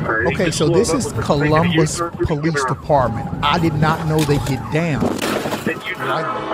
Okay, so this is Columbus Police Department. I did not know they get down like that.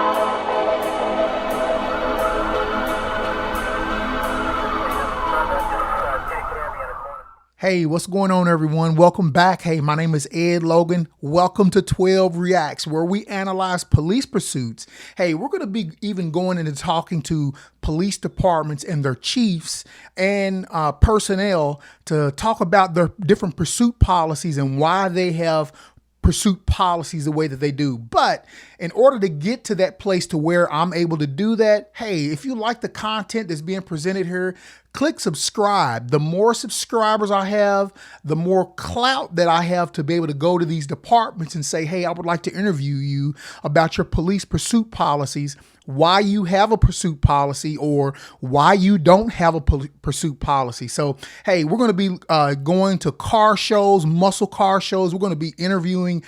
Hey, what's going on, everyone? Welcome back. Hey, my name is Ed Logan. Welcome to 12 Reacts, where we analyze police pursuits. Hey, we're going to be even going into talking to police departments and their chiefs and personnel to talk about their different pursuit policies and why they have pursuit policies the way that they do. But in order to get to that place to where I'm able to do that, hey, if you like the content that's being presented here, click subscribe. The more subscribers I have, the more clout that I have to be able to go to these departments and say, hey, I would like to interview you about your police pursuit policies, why you have a pursuit policy or why you don't have a pursuit policy. So, hey, we're going to be going to car shows, muscle car shows. We're going to be interviewing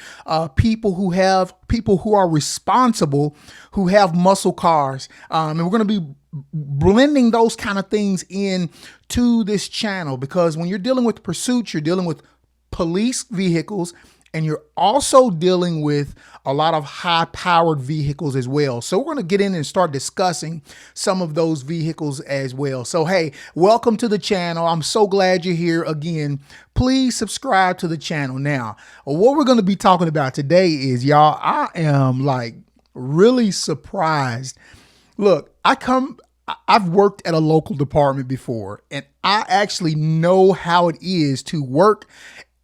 people who are responsible, who have muscle cars. And we're going to be blending those kind of things in to this channel, because when you're dealing with pursuits, you're dealing with police vehicles, and you're also dealing with a lot of high-powered vehicles as well. So we're going to get in and start discussing some of those vehicles as well. So, hey, welcome to the channel. I'm so glad you're here again. Please subscribe to the channel. Now, what we're going to be talking about today is, y'all, I am like really surprised. Look, I've worked at a local department before, and I actually know how it is to work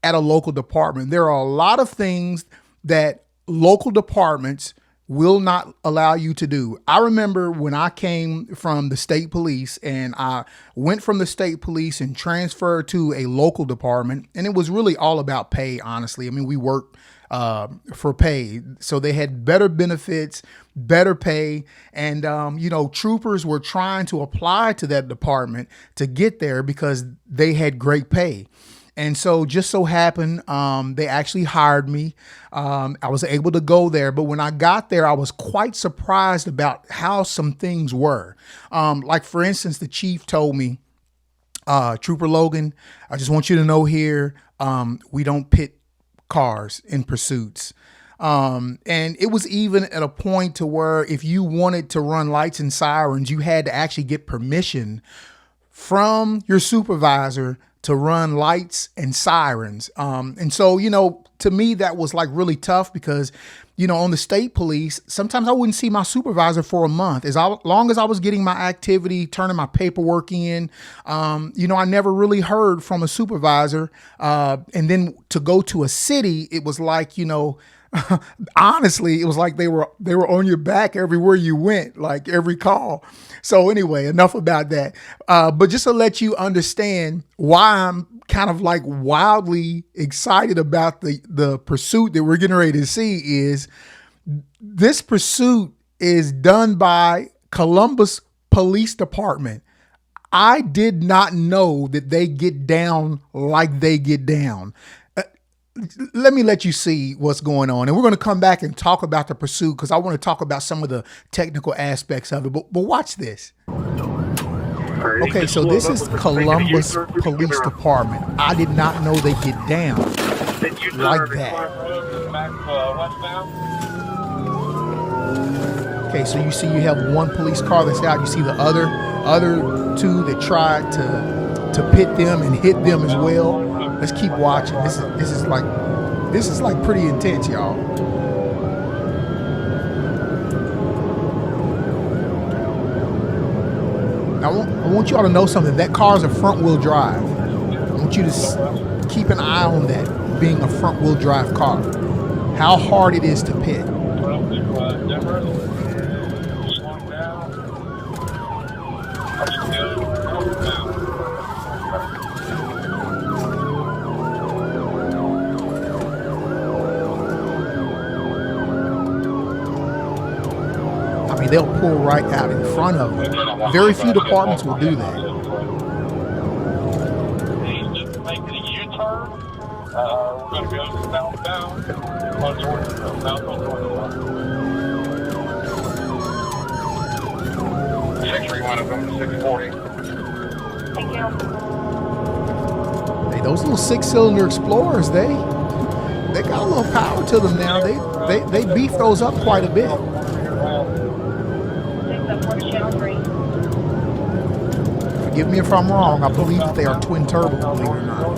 at a local department. There are a lot of things that local departments will not allow you to do. I remember when I came from the state police and I went from the state police and transferred to a local department, and it was really all about pay, honestly. I mean, we worked for pay. So they had better benefits, better pay. And, troopers were trying to apply to that department to get there because they had great pay. And so just so happened, they actually hired me. I was able to go there. But when I got there, I was quite surprised about how some things were. Like, for instance, the chief told me, Trooper Logan, I just want you to know here, we don't pit cars in pursuits. And it was even at a point to where if you wanted to run lights and sirens, you had to actually get permission from your supervisor to run lights and sirens. And so, to me, that was like really tough because, on the state police, sometimes I wouldn't see my supervisor for a month. Long as I was getting my activity, turning my paperwork in, I never really heard from a supervisor. And then to go to a city, it was like, honestly, it was like they were on your back everywhere you went, like every call. So anyway, enough about that. But just to let you understand why I'm kind of like wildly excited about the pursuit that we're getting ready to see is this pursuit is done by Columbus Police Department. I did not know that they get down like they get down. Let me let you see what's going on. And we're going to come back and talk about the pursuit because I want to talk about some of the technical aspects of it. But watch this. Okay, so this is Columbus Police Department. I did not know they get down like that. Okay, so you see you have one police car that's out. You see the other two that tried to pit them and hit them as well. Let's keep watching. This is like pretty intense, y'all. I want y'all to know something. That car is a front wheel drive. I want you to keep an eye on that being a front wheel drive car. How hard it is to pit. They'll pull right out in front of them. Very few departments will do that. Just making a U-turn. We're going to go southbound. One of them to 640. Thank you. Hey, those little 6-cylinder Explorers, they got a little power to them now. They beef those up quite a bit. Forgive me if I'm wrong. I believe that they are twin turbo, believe it or not.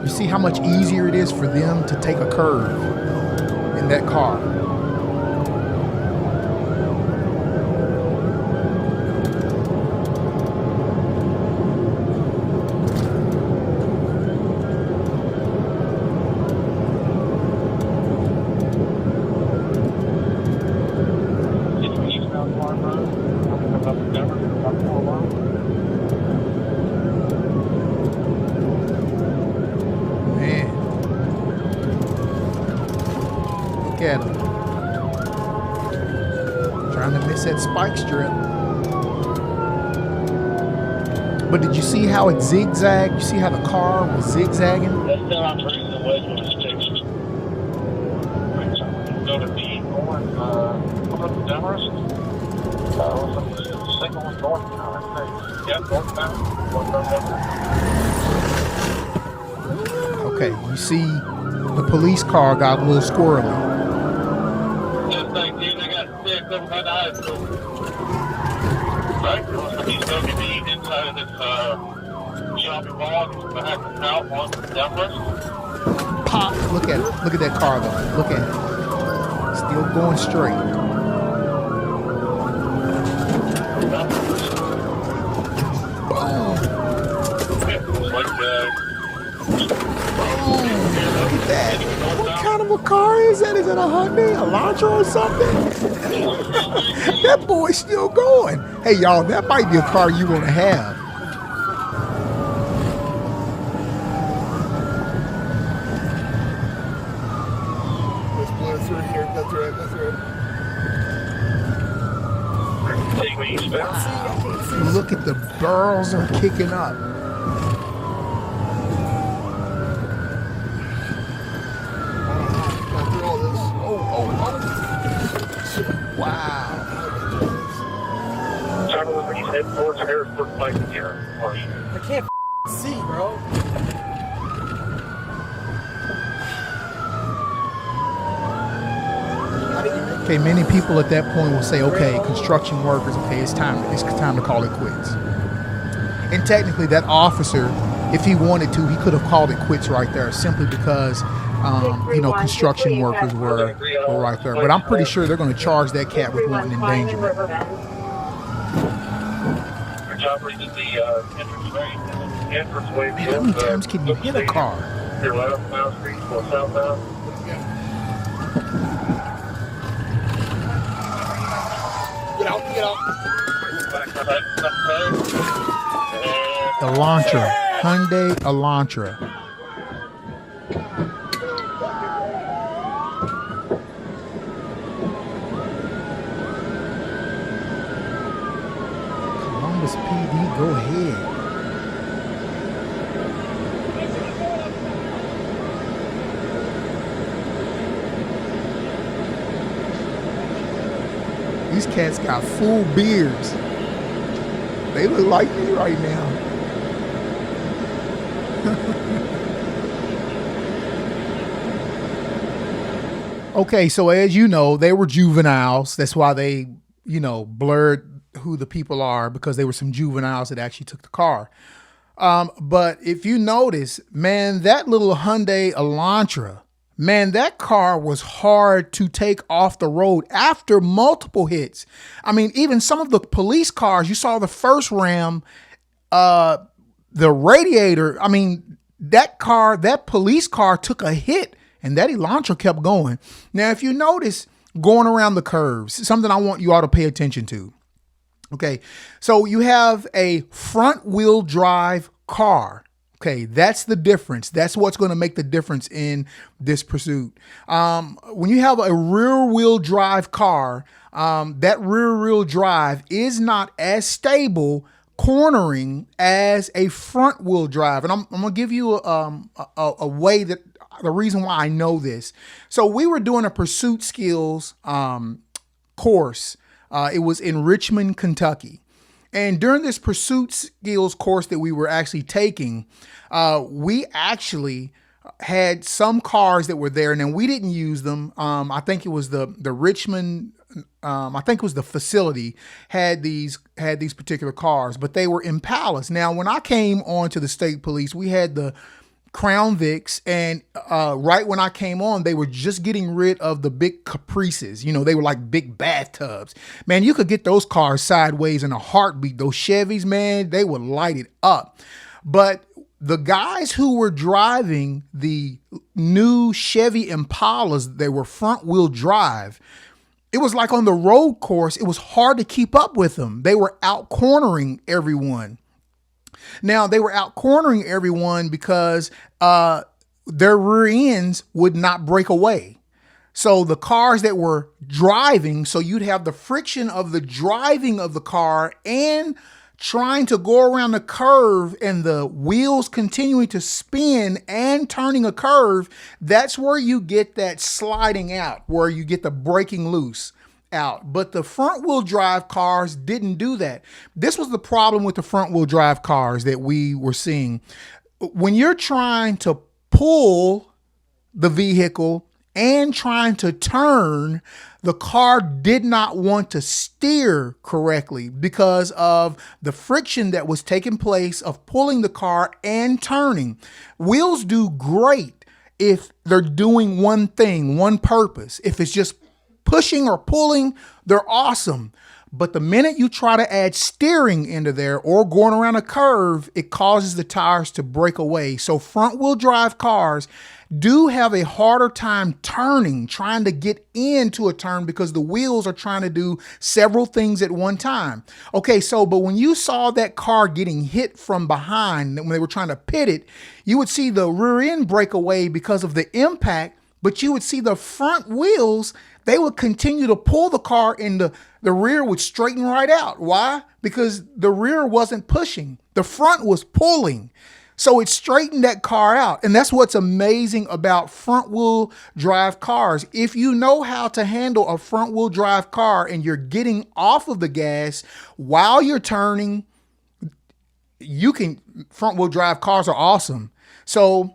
You see how much easier it is for them to take a curve in that car. Look at him. Trying to miss that spike strip. But did you see how it zigzagged? You see how the car was zigzagging? That's not the reason the wedge was fixed. Go to B, going Demarest. Single was northbound, I think. Yeah, northbound. Okay, you see the police car got a little squirrely. Just like, dude, I got sick over my eyes. Right? He's going to be inside of this shopping mall. He's behind the south one from Demarest. Pop! Look at it. Look at that car though. Look at it. Still going straight. Look at that. What kind of a car is that? Is it a Hyundai, Elantra or something? That boy's still going. Hey, y'all, that might be a car you want to have. Let's blow through here. Go through it. Go through it. Look at the barrels are kicking up. Wow. Head towards Harrisburg Pike here. I can't see, bro. Okay, many people at that point will say, okay, construction workers, okay, it's time to call it quits. And technically that officer, if he wanted to, he could have called it quits right there simply because construction workers were right there. But I'm pretty sure they're going to charge that cat with wanton endangerment. Man, how many times can you hit a car? Your left, Mount Street, or southbound. Get out. Elantra. Hyundai Elantra. Columbus PD, go ahead. These cats got full beards. They look like me right now. Okay, so as you know, they were juveniles. That's why they, blurred who the people are, because they were some juveniles that actually took the car. But if you notice, man, that little Hyundai Elantra, man, that car was hard to take off the road after multiple hits. I mean, even some of the police cars, you saw the first Ram, the radiator. I mean, that police car took a hit and that Elantra kept going. Now, if you notice going around the curves, something I want you all to pay attention to. Okay, so you have a front wheel drive car. Okay, that's the difference. That's what's going to make the difference in this pursuit. When you have a rear wheel drive car, that rear wheel drive is not as stable cornering as a front wheel drive. And I'm going to give you a way that the reason why I know this. So we were doing a pursuit skills course. It was in Richmond, Kentucky. And during this pursuit skills course that we were actually taking, we actually had some cars that were there, and then we didn't use them. I think it was the Richmond. I think it was the facility had these particular cars, but they were Impalas. Now, when I came on to the state police, we had the Crown Vics, and right when I came on, they were just getting rid of the big Caprices. You know, they were like big bathtubs. Man, you could get those cars sideways in a heartbeat. Those Chevys, man, they would light it up. But the guys who were driving the new Chevy Impalas, they were front wheel drive. It was like on the road course, it was hard to keep up with them. They were out cornering everyone. Now, they were out cornering everyone because their rear ends would not break away. So the cars that were driving, so you'd have the friction of the driving of the car and trying to go around the curve and the wheels continuing to spin and turning a curve. That's where you get that sliding out, where you get the breaking loose out. But the front wheel drive cars didn't do that. This was the problem with the front wheel drive cars that we were seeing. When you're trying to pull the vehicle and trying to turn, the car did not want to steer correctly because of the friction that was taking place of pulling the car and turning. Wheels do great if they're doing one thing, one purpose. If it's just pushing or pulling, they're awesome. But the minute you try to add steering into there or going around a curve, it causes the tires to break away. So front wheel drive cars do have a harder time turning, trying to get into a turn because the wheels are trying to do several things at one time. Okay, so but when you saw that car getting hit from behind, when they were trying to pit it, you would see the rear end break away because of the impact, but you would see the front wheels, they would continue to pull the car and the rear would straighten right out. Why? Because the rear wasn't pushing. The front was pulling. So it straightened that car out. And that's what's amazing about front wheel drive cars. If you know how to handle a front wheel drive car and you're getting off of the gas while you're turning, front wheel drive cars are awesome. So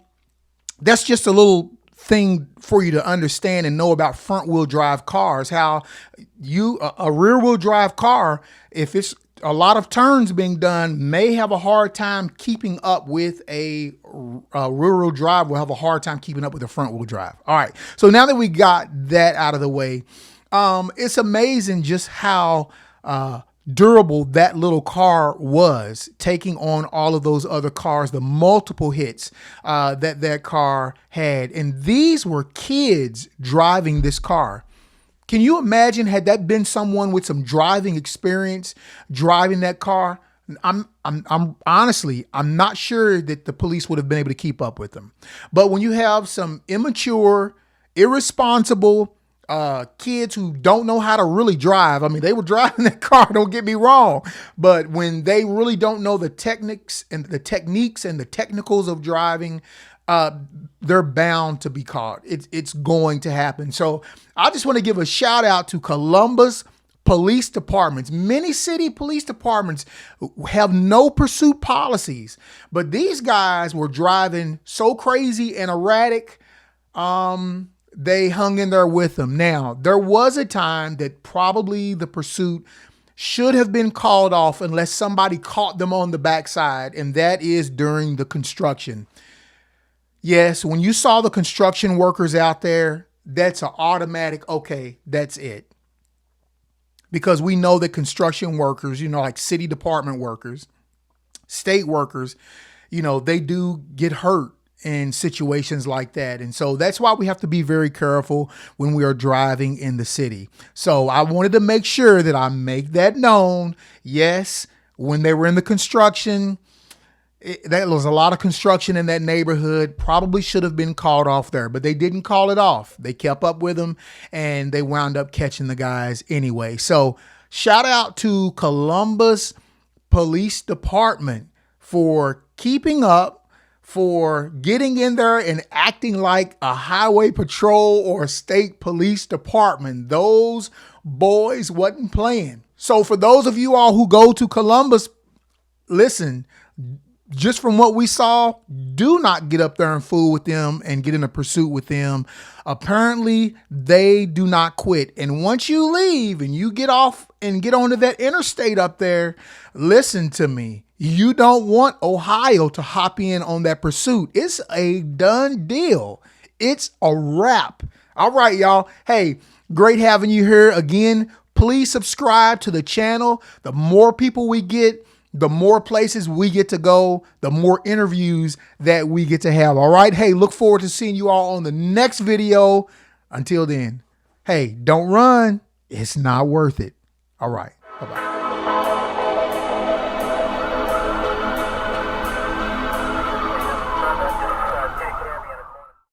that's just a little thing for you to understand and know about front wheel drive cars, how a rear wheel drive car, if it's a lot of turns being done, may have a hard time keeping up with a rear wheel drive, will have a hard time keeping up with a front wheel drive. All right. So now that we got that out of the way, it's amazing just how durable that little car was, taking on all of those other cars, the multiple hits that car had. And these were kids driving this car. Can you imagine had that been someone with some driving experience driving that car? I'm honestly, I'm not sure that the police would have been able to keep up with them. But when you have some immature, irresponsible kids who don't know how to really drive, I mean, they were driving that car, don't get me wrong, but when they really don't know the techniques and the technicals of driving, they're bound to be caught. It's going to happen. So I just want to give a shout out to Columbus police departments. Many city police departments have no pursuit policies, but these guys were driving so crazy and erratic. They hung in there with them. Now, there was a time that probably the pursuit should have been called off unless somebody caught them on the backside, and that is during the construction. Yes, when you saw the construction workers out there, that's an automatic, okay, that's it. Because we know that construction workers, like city department workers, state workers, they do get hurt in situations like that. And so that's why we have to be very careful when we are driving in the city. So I wanted to make sure that I make that known. Yes, when they were in the construction, there was a lot of construction in that neighborhood, probably should have been called off there, but they didn't call it off. They kept up with them and they wound up catching the guys anyway. So shout out to Columbus police department for keeping up, for getting in there and acting like a highway patrol or a state police department. Those boys wasn't playing. So for those of you all who go to Columbus, listen, just from what we saw, do not get up there and fool with them and get in a pursuit with them. Apparently, they do not quit. And once you leave and you get off and get onto that interstate up there, listen to me. You don't want Ohio to hop in on that pursuit. It's a done deal. It's a wrap. All right, y'all. Hey, great having you here again. Please subscribe to the channel. The more people we get, the more places we get to go, the more interviews that we get to have. All right. Hey, look forward to seeing you all on the next video. Until then, hey, don't run. It's not worth it. All right. Bye-bye.